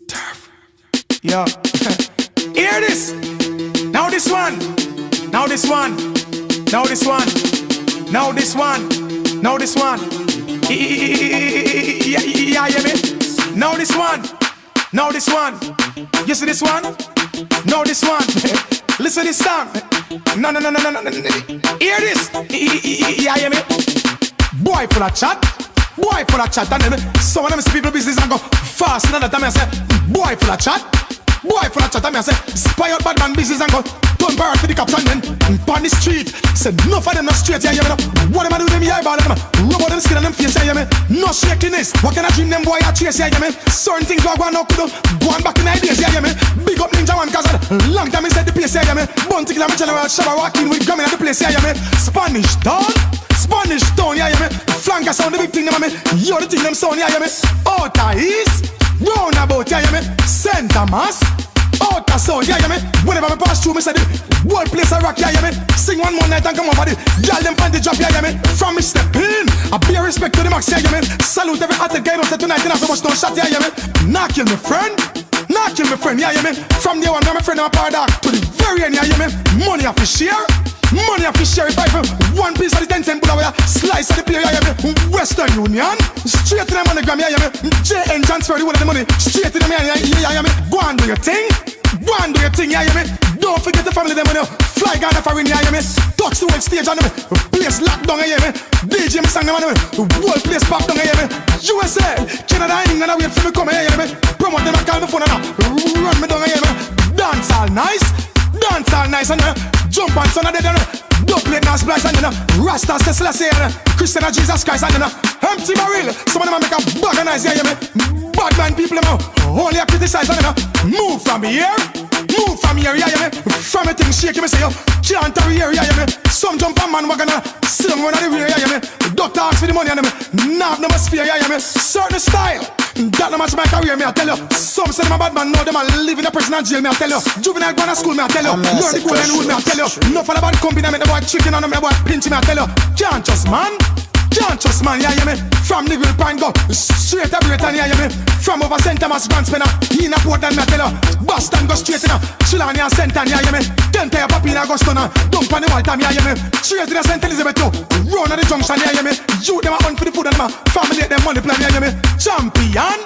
Turf. Yo. Hear this. Now this one. Now this one. Now this one. Now this one. Now this one. Yeah, hear me? Now this one. Now this one. You see this one? Now this one. Listen this song. No. Hear this. Yeah, hear me? Boy full of chat. Boy full of chat. And then some of them see people business and go fast. And that time I say, boy full of chat. Boy full of chat. And I say, spy out bad man business and go turn bar to the cops and then on the street. Said enough of them not straight. Yeah, you know. What am I do them here about them? Rub out them skin and them face. Yeah, you know. No shakiness. What kind of dream them boy are chase? Yeah, you know. Certain things go on up to do. Go on back in ideas. Yeah, you know. Big up Ninja One cause long time he said the place. Yeah, you know. Bunty kill a general Shabba walking with Grammy at the place. Yeah, you know. Spanish town. Spanish town, yeah, you know. Flanker sound the big thing, them, you're the thing, them sound, yeah, you know. Outer East, roundabout, yeah, you know. St. Thomas, outer sound, yeah, you know. Whenever I pass through, I say the whole place I rock, yeah, you know. Sing one more night and come over the girl them pan the drop, yeah, you know. From me step in, I pay respect to the max, yeah, you know. Salute every athlete guy, don't say tonight, you know, so much don't shot, yeah, you know. Nah kill me friend, nah kill me friend, yeah, you know. From day one, I'm a friend of my power dog to the very end, yeah, you know. Money off the share. Money off the sheriff rifle. One piece of the 10 cent put away. Slice of the player, yeah, yeah. Western Union. Straight to the MoneyGram, yeah, yeah. JN transfer the one of the money. Straight to the man, yeah, yeah, yeah. Go and do your thing. Go and do your thing, yeah, yeah. Don't forget the family, them money. Fly Ghana for win, yeah, yeah. Touch the whole stage on them. Place locked down, yeah, yeah. DJ me sang them on them. Whole place packed down, yeah, yeah. USA, Canada, England, I wait for me come, yeah, yeah. Promote them, I call me phone, and run me down, yeah, yeah. Dance all nice. Dance all nice and jump on son of dead and double it now splice and Rasta Selassie and Christian and Jesus Christ and empty barrel. Some of them make a bag of nice, yeah, you me. Bad man people them only a criticize and move from here. Move from here, yeah, yeah, me. From a thing shake, me say yo, can't hurry here, yeah, yeah, me. Some jump on man wagon sit down one of the rear, yeah, yeah, me. Doctor ask for the money and them nav no must fear, yeah, yeah, me. Certain style. That no match my career, me I tell you. Some say them a bad man, know them a live in a prison and jail, me I tell you. Juvenile going to school, me I tell you. Learn the golden rule, me I tell you. No for the bad company, me the boy chicken on them, the boy pinch, me I tell you. Can't trust man. Can't trust man, yeah, yeah, me. From the grill pine go straight to Britain, yeah, yeah, me. From over St. Thomas Grand Spinner, in a Portland, me I tell you. Boston go straight in a Chilani and St. Anne, yeah, yeah, me. Then tell your papi in Augustona, dump on the Waltham, yeah, yeah, me. Straight in a St. Elizabeth too. Run at the junction, yeah, yeah, me. You them a hunt for the food and them a family them money plan, yeah, yeah, me. Champion,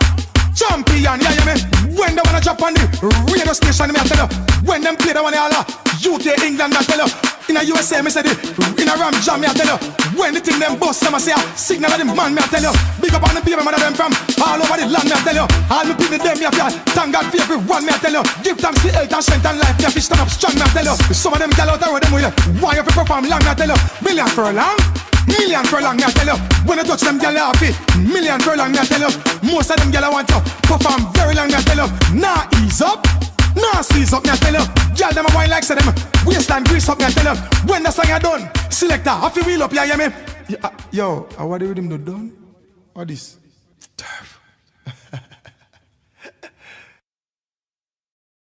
yeah, yeah, me. When they wanna drop on the radio station, me I tell you. When them play the one they all UK, England, I tell you. In a USA, me say the in a Ram Jam, me I tell you. When the thing them bust, them I say signal of the man, me I tell you. Big up on the baby man of them from all over the land, me I tell you. All me people them, me I feel. Thank God for everyone, me I tell you. Give thanks to health and strength and life, me I fish stand up strong, me I tell you. Some of them tell out the road them with you. Why you fi perform long, me I tell you. Million for a long. Million furlong, me I tell you. When I touch them, gyal happy. Million furlong, me I tell you. Most of them gyal I want to perform very long, me I tell you. Nah ease up, nah seize up, me I tell you. Gyal them a wine like say them waistline grease up, me I tell you. When the song a done, selector, have to wheel up, yeah, yeah, me. Yo, what the rhythm do done? What this? Turf.